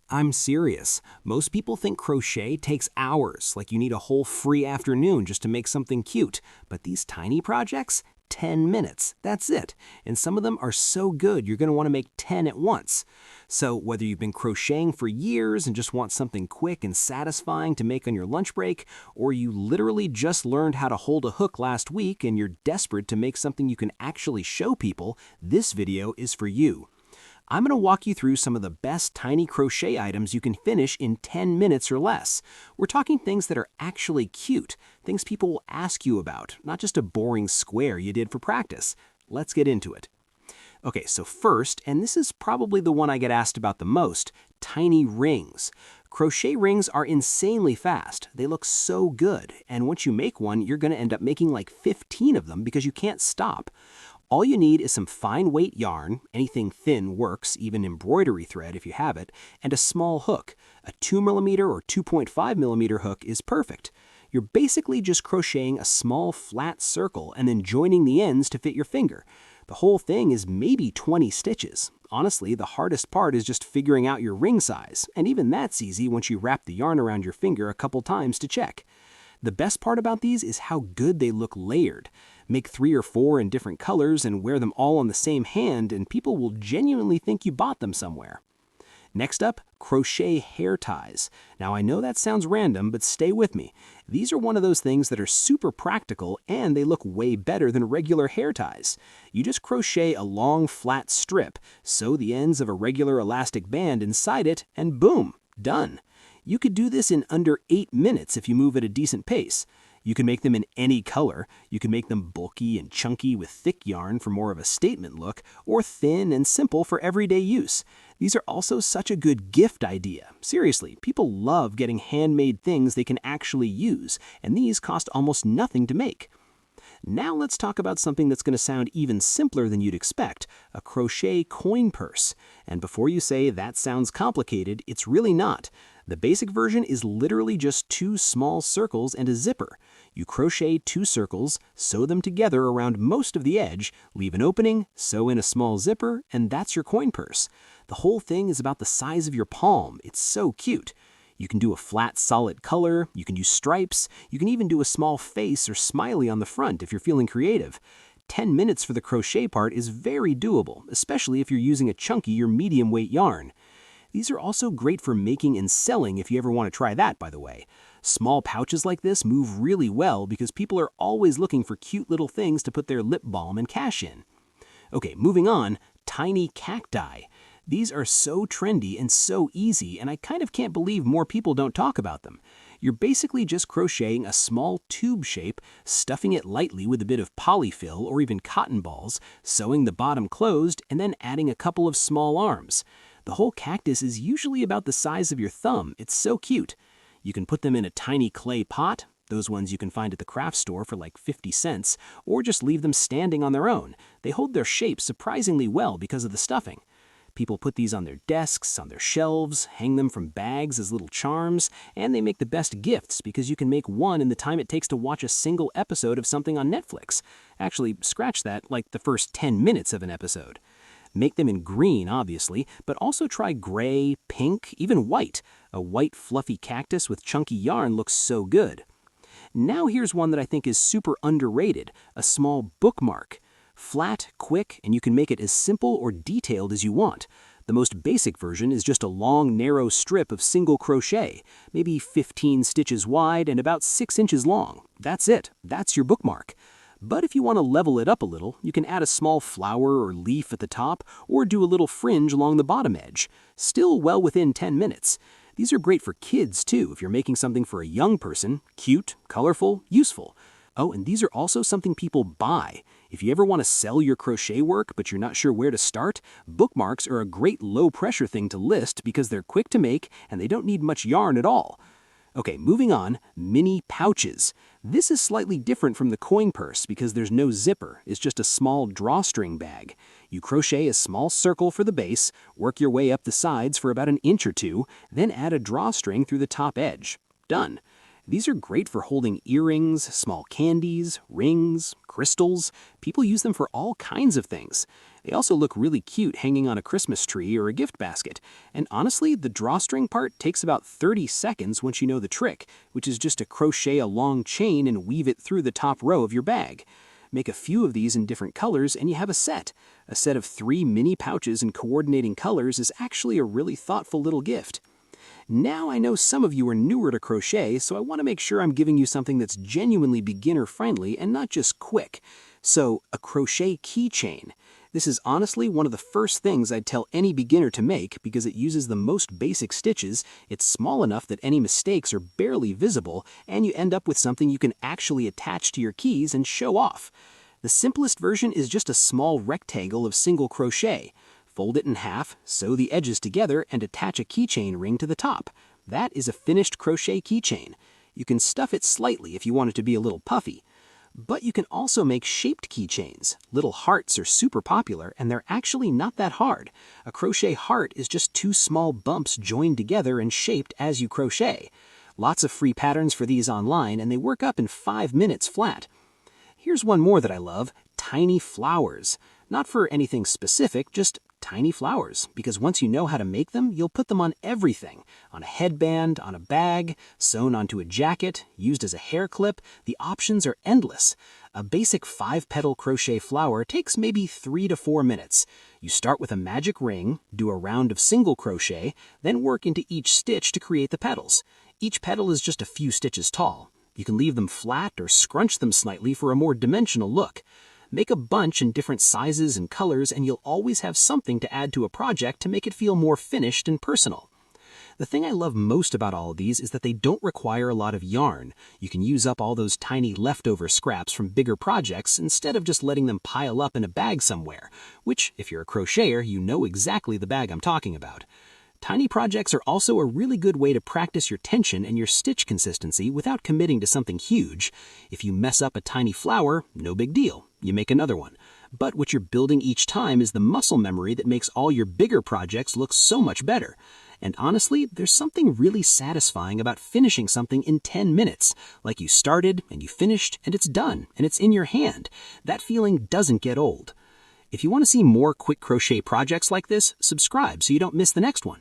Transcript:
I'm serious. Most people think crochet takes hours, like you need a whole free afternoon just to make something cute. But these tiny projects, 10 minutes, that's it. And some of them are so good you're going to want to make 10 at once. So whether you've been crocheting for years and just want something quick and satisfying to make on your lunch break, or you literally just learned how to hold a hook last week and you're desperate to make something you can actually show people, this video is for you. I'm going to walk you through some of the best tiny crochet items you can finish in 10 minutes or less. We're talking things that are actually cute, things people will ask you about, not just a boring square you did for practice. Let's get into it. Okay, so first, and this is probably the one I get asked about the most, tiny rings. Crochet rings are insanely fast. They look so good, and once you make one, you're going to end up making like 15 of them because you can't stop. All you need is some fine weight yarn, anything thin works, even embroidery thread if you have it, and a small hook. A 2mm or 2.5mm hook is perfect. You're basically just crocheting a small flat circle and then joining the ends to fit your finger. The whole thing is maybe 20 stitches. Honestly, the hardest part is just figuring out your ring size, and even that's easy once you wrap the yarn around your finger a couple times to check. The best part about these is how good they look layered. Make 3 or 4 in different colors and wear them all on the same hand, and people will genuinely think you bought them somewhere. Next up, crochet hair ties. Now I know that sounds random, but stay with me. These are one of those things that are super practical and they look way better than regular hair ties. You just crochet a long flat strip, sew the ends of a regular elastic band inside it, and boom, done. You could do this in under 8 minutes if you move at a decent pace. You can make them in any color. You can make them bulky and chunky with thick yarn for more of a statement look, or thin and simple for everyday use. These are also such a good gift idea. Seriously, people love getting handmade things they can actually use, and these cost almost nothing to make. Now let's talk about something that's going to sound even simpler than you'd expect, a crochet coin purse. And before you say that sounds complicated, it's really not. The basic version is literally just 2 small circles and a zipper. You crochet 2 circles, sew them together around most of the edge, leave an opening, sew in a small zipper, and that's your coin purse. The whole thing is about the size of your palm. It's so cute. You can do a flat, solid color, you can use stripes, you can even do a small face or smiley on the front if you're feeling creative. 10 minutes for the crochet part is very doable, especially if you're using a chunky or medium weight yarn. These are also great for making and selling if you ever want to try that, by the way. Small pouches like this move really well because people are always looking for cute little things to put their lip balm and cash in. Okay, moving on, tiny cacti. These are so trendy and so easy, and I kind of can't believe more people don't talk about them. You're basically just crocheting a small tube shape, stuffing it lightly with a bit of polyfill or even cotton balls, sewing the bottom closed, and then adding a couple of small arms. The whole cactus is usually about the size of your thumb. It's so cute. You can put them in a tiny clay pot, those ones you can find at the craft store for like 50 cents, or just leave them standing on their own. They hold their shape surprisingly well because of the stuffing. People put these on their desks, on their shelves, hang them from bags as little charms, and they make the best gifts because you can make one in the time it takes to watch a single episode of something on Netflix. Actually, scratch that, like the first 10 minutes of an episode. Make them in green, obviously, but also try gray, pink, even white. A white fluffy cactus with chunky yarn looks so good. Now here's one that I think is super underrated, a small bookmark. Flat, quick, and you can make it as simple or detailed as you want. The most basic version is just a long, narrow strip of single crochet, maybe 15 stitches wide and about 6 inches long. That's it. That's your bookmark. But if you want to level it up a little, you can add a small flower or leaf at the top, or do a little fringe along the bottom edge. Still well within 10 minutes. These are great for kids, too, if you're making something for a young person. Cute, colorful, useful. Oh, and these are also something people buy. If you ever want to sell your crochet work but you're not sure where to start, bookmarks are a great low-pressure thing to list because they're quick to make and they don't need much yarn at all. Okay, moving on, mini pouches. This is slightly different from the coin purse because there's no zipper. It's just a small drawstring bag. You crochet a small circle for the base, work your way up the sides for about an inch or 2, then add a drawstring through the top edge. Done. These are great for holding earrings, small candies, rings, crystals. People use them for all kinds of things. They also look really cute hanging on a Christmas tree or a gift basket. And honestly, the drawstring part takes about 30 seconds once you know the trick, which is just to crochet a long chain and weave it through the top row of your bag. Make a few of these in different colors and you have a set. A set of 3 mini pouches in coordinating colors is actually a really thoughtful little gift. Now I know some of you are newer to crochet, so I want to make sure I'm giving you something that's genuinely beginner-friendly and not just quick. So, a crochet keychain. This is honestly one of the first things I'd tell any beginner to make because it uses the most basic stitches, it's small enough that any mistakes are barely visible, and you end up with something you can actually attach to your keys and show off. The simplest version is just a small rectangle of single crochet. Fold it in half, sew the edges together, and attach a keychain ring to the top. That is a finished crochet keychain. You can stuff it slightly if you want it to be a little puffy. But you can also make shaped keychains. Little hearts are super popular, and they're actually not that hard. A crochet heart is just 2 small bumps joined together and shaped as you crochet. Lots of free patterns for these online, and they work up in 5 minutes flat. Here's one more that I love, tiny flowers. Not for anything specific, just tiny flowers, because once you know how to make them, you'll put them on everything. On a headband, on a bag, sewn onto a jacket, used as a hair clip, the options are endless. A basic 5-petal crochet flower takes maybe 3 to 4 minutes. You start with a magic ring, do a round of single crochet, then work into each stitch to create the petals. Each petal is just a few stitches tall. You can leave them flat or scrunch them slightly for a more dimensional look. Make a bunch in different sizes and colors, and you'll always have something to add to a project to make it feel more finished and personal. The thing I love most about all of these is that they don't require a lot of yarn. You can use up all those tiny leftover scraps from bigger projects instead of just letting them pile up in a bag somewhere, which, if you're a crocheter, you know exactly the bag I'm talking about. Tiny projects are also a really good way to practice your tension and your stitch consistency without committing to something huge. If you mess up a tiny flower, no big deal. You make another one. But what you're building each time is the muscle memory that makes all your bigger projects look so much better. And honestly, there's something really satisfying about finishing something in 10 minutes. Like you started and you finished and it's done and it's in your hand. That feeling doesn't get old. If you want to see more quick crochet projects like this, subscribe so you don't miss the next one.